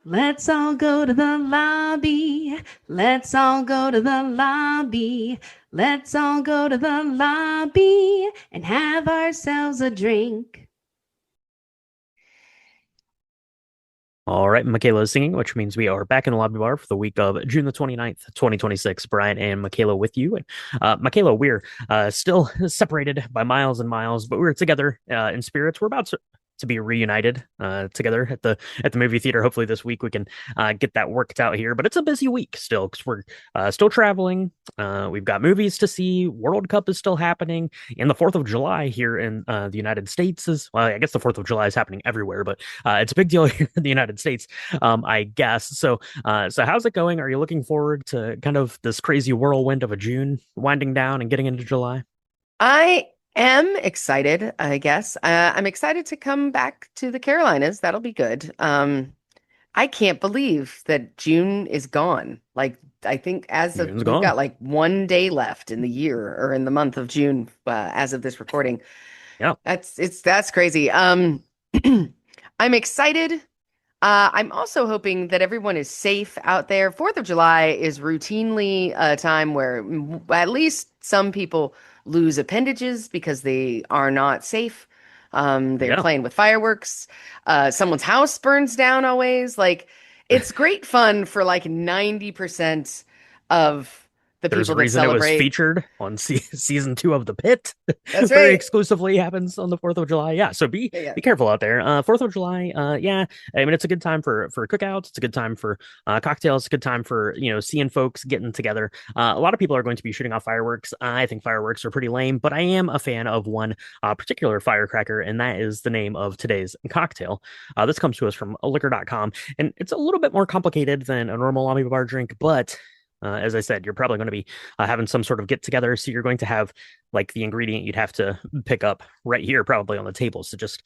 Let's all go to the lobby. Let's all go to the lobby. Let's all go to the lobby and have ourselves a drink. All right, Michaela is singing, which means we are back in the lobby bar for the week of June the 29th, 2026. Brian and Michaela with you. And Michaela, we're still separated by miles and miles, but we're together in spirits. We're about to be reunited together at the movie theater. Hopefully this week we can get that worked out here. But it's a busy week still because we're still traveling. We've got movies to see. World Cup is still happening. And the 4th of July here in the United States is, well, I guess the 4th of July is happening everywhere, but it's a big deal here in the United States, I guess. So how's it going? Are you looking forward to kind of this crazy whirlwind of a June winding down and getting into July? I am excited, I guess. I'm excited to come back to the Carolinas. That'll be good. I can't believe that June is gone. Like, I think as of June's we've gone. got like 1 day left in the year or in the month of June, as of this recording. Yeah, That's crazy. I'm excited. I'm also hoping that everyone is safe out there. 4th of July is routinely a time where at least some people lose appendages because they are not safe. They're yeah. playing with fireworks. Someone's house burns down always. Like, it's great fun for like 90% of the There's a people that reason it was celebrate. featured on season two of The Pit. That's Very right. exclusively happens on the 4th of July. Yeah, so be Yeah, yeah. be careful out there. 4th of July, yeah. I mean, it's a good time for cookouts. It's a good time for cocktails. It's a good time for seeing folks getting together. A lot of people are going to be shooting off fireworks. I think fireworks are pretty lame, but I am a fan of one particular firecracker, and that is the name of today's cocktail. This comes to us from liquor.com, and it's a little bit more complicated than a normal lobby bar drink, but as I said, you're probably going to be having some sort of get together. So you're going to have like the ingredient you'd have to pick up right here, probably on the table. So just,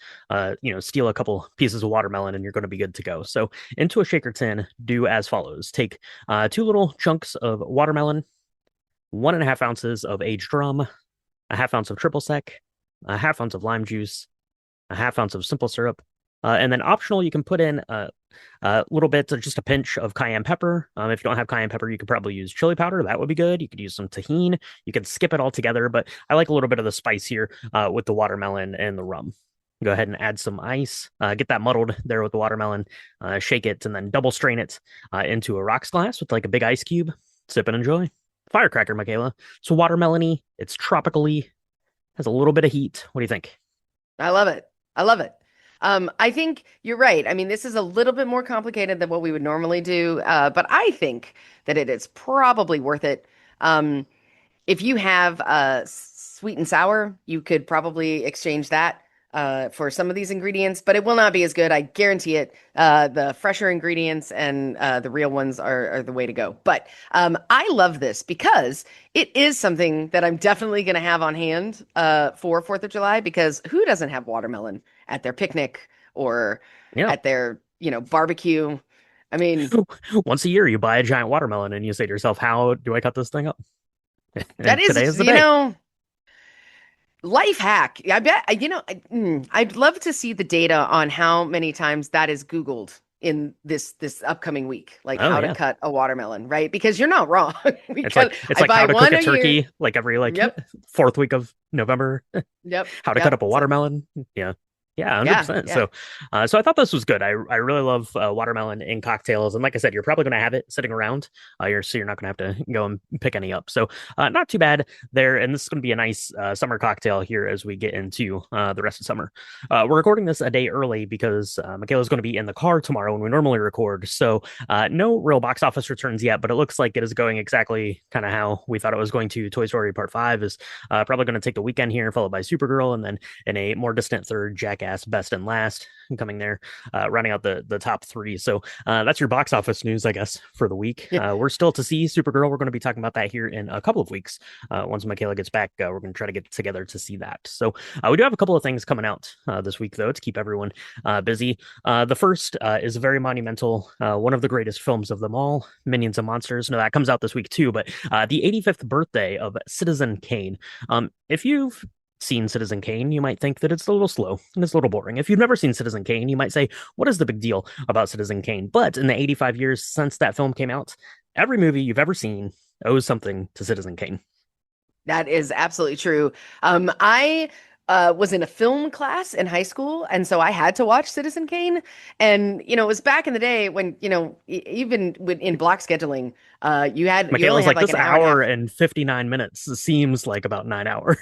steal a couple pieces of watermelon and you're going to be good to go. So into a shaker tin, do as follows: take two little chunks of watermelon, 1.5 ounces of aged rum, a half ounce of triple sec, a half ounce of lime juice, a half ounce of simple syrup. And then optional, you can put in a little bit, just a pinch of cayenne pepper. If you don't have cayenne pepper, you could probably use chili powder. That would be good. You could use some tahini. You could skip it all together, but I like a little bit of the spice here with the watermelon and the rum. Go ahead and add some ice. Get that muddled there with the watermelon. Shake it and then double strain it into a rocks glass with like a big ice cube. Sip and enjoy. Firecracker, Michaela. It's watermelony. It's tropically. Has a little bit of heat. What do you think? I love it. I love it. I think you're right. I mean, this is a little bit more complicated than what we would normally do, but I think that it is probably worth it. Um, if you have sweet and sour, you could probably exchange that for some of these ingredients, but it will not be as good. I guarantee it. The fresher ingredients and the real ones are the way to go. But I love this because it is something that I'm definitely going to have on hand for 4th of July because who doesn't have watermelon at their picnic or Yeah. at their, barbecue? I mean, Once a year, you buy a giant watermelon and you say to yourself, how do I cut this thing up? that And today is, is the day. life hack. I bet, I'd love to see the data on how many times that is Googled in this upcoming week, like Oh how to yeah. cut a watermelon, right? Because you're not wrong. It's like it's I like buy how to cook one a a year. turkey like every like Yep, fourth week of November. yep, How to cut yep. up a So watermelon. Yeah. Yeah, yeah, 100%. yeah. So I thought this was good. I really love watermelon in cocktails, and like I said, you're probably going to have it sitting around. You're not going to have to go and pick any up. So not too bad there. And this is going to be a nice summer cocktail here as we get into the rest of summer. We're recording this a day early because Michaela's going to be in the car tomorrow when we normally record. So no real box office returns yet, but it looks like it is going exactly kind of how we thought it was going to. Toy Story Part 5 is probably going to take the weekend here, followed by Supergirl, and then in a more distant third, Jackass Best and Last coming there, rounding out the top three. So that's your box office news, I guess, for the week. We're still to see Supergirl. We're going to be talking about that here in a couple of weeks. Once Michaela gets back, we're going to try to get together to see that. So we do have a couple of things coming out this week, though, to keep everyone busy. The first is a very monumental, one of the greatest films of them all, Minions and Monsters. No, that comes out this week too, but the 85th birthday of Citizen Kane. If you've seen Citizen Kane, you might think that it's a little slow and it's a little boring. If you've never seen Citizen Kane, you might say, what is the big deal about Citizen Kane? But in the 85 years since that film came out, every movie you've ever seen owes something to Citizen Kane. That is absolutely true. I was in a film class in high school, and so I had to watch Citizen Kane. And it was back in the day when even in block scheduling, you only Michaela's had like, like this an hour and a hour half. and 59 minutes seems like about 9 hours.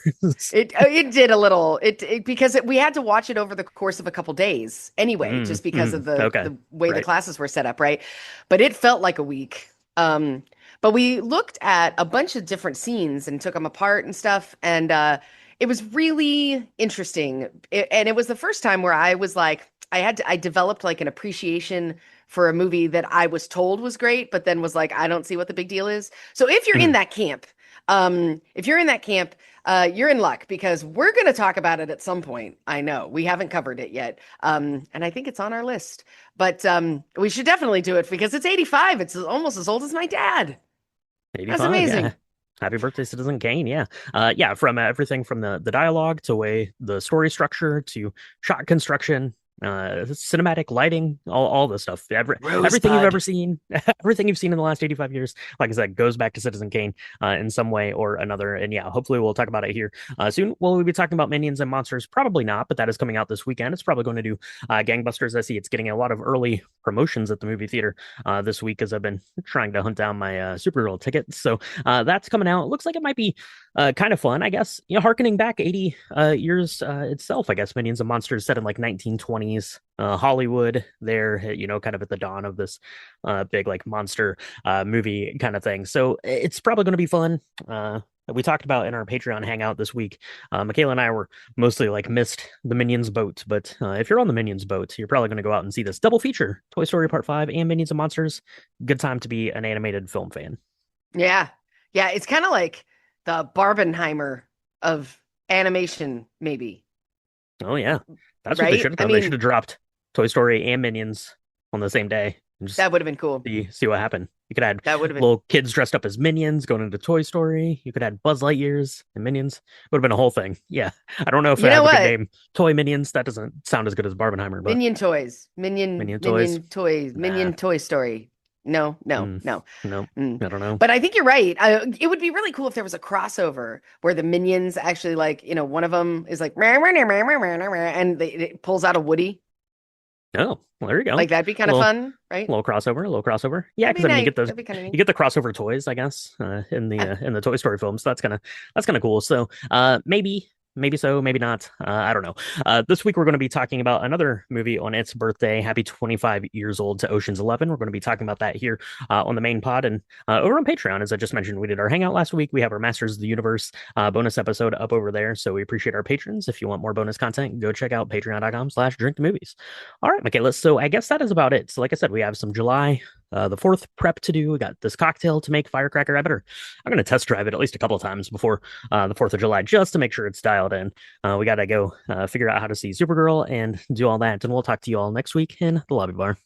It did a little because we had to watch it over the course of a couple days anyway, just because of Okay. the way the Right. classes were set up, right? But it felt like a week. But we looked at a bunch of different scenes and took them apart and stuff, and it was really interesting. And it was the first time where I was like, I developed like an appreciation for a movie that I was told was great, but then was like, I don't see what the big deal is. So if you're in that camp, you're in luck because we're going to talk about it at some point. I know we haven't covered it yet. And I think it's on our list, but we should definitely do it because it's 85. It's almost as old as my dad. That's 85, yeah. amazing. Happy birthday, Citizen Kane. Yeah. Yeah, from everything from the dialogue to way the story structure to shot construction, cinematic lighting, all the stuff. Everything you've ever Rosebud. seen, everything you've seen in the last 85 years, like I said, goes back to Citizen Kane in some way or another. And yeah, hopefully we'll talk about it here soon. Will we be talking about Minions and Monsters? Probably not, but that is coming out this weekend. It's probably going to do gangbusters. I see it's getting a lot of early promotions at the movie theater this week as I've been trying to hunt down my Supergirl tickets. So that's coming out. It looks like it might be kind of fun, I guess. Harkening back 80 years itself, I guess. Minions and Monsters set in like 1920s Hollywood there, kind of at the dawn of this big like monster movie kind of thing. So it's probably going to be fun. We talked about in our Patreon hangout this week. Michaela and I were mostly like missed the Minions boat, but if you're on the Minions boat, you're probably going to go out and see this double feature: Toy Story Part 5 and Minions and Monsters. Good time to be an animated film fan. Yeah. Yeah. It's kind of like the Barbenheimer of animation, maybe, Oh yeah, that's what they right? should have I done. They should mean, have dropped Toy Story and Minions on the same day and just that would have been cool. see what happened. You could add That would have been, little kids dressed up as Minions going into Toy Story. You could add Buzz Lightyears and Minions. Would have been a whole thing. Yeah, I don't know if you I know have a good what? name. Toy Minions. That doesn't sound as good as Barbenheimer, but Minion toys, Minion, Minion toys. Minion toys, Nah. Minion Toy Story. No, no, Mm, no. no, Mm. I don't know. But I think you're right. It would be really cool if there was a crossover where the minions actually like, one of them is like, "Meow, meow, meow, meow, meow, meow, meow," and it pulls out a Woody. Oh, well, there you go. Like that'd be kind of Little fun, right? little crossover, a little crossover. Yeah, That'd because be I mean, nice. That'd be kind of neat. you get the crossover toys, I guess, Yeah. in the Toy Story films. So that's kind of cool. So, maybe so, maybe not. I don't know. This week we're going to be talking about another movie on its birthday. Happy 25 years old to Ocean's 11. We're going to be talking about that here on the main pod and over on Patreon. As I just mentioned, we did our hangout last week. We have our Masters of the Universe bonus episode up over there. So we appreciate our patrons. If you want more bonus content, go check out patreon.com/drink the movies. All right, Michaela. So I guess that is about it. So like I said, we have some July the 4th prep to do. We got this cocktail to make, Firecracker. I'm going to test drive it at least a couple of times before the 4th of July just to make sure it's dialed in. We got to go figure out how to see Supergirl and do all that. And we'll talk to you all next week in the lobby bar.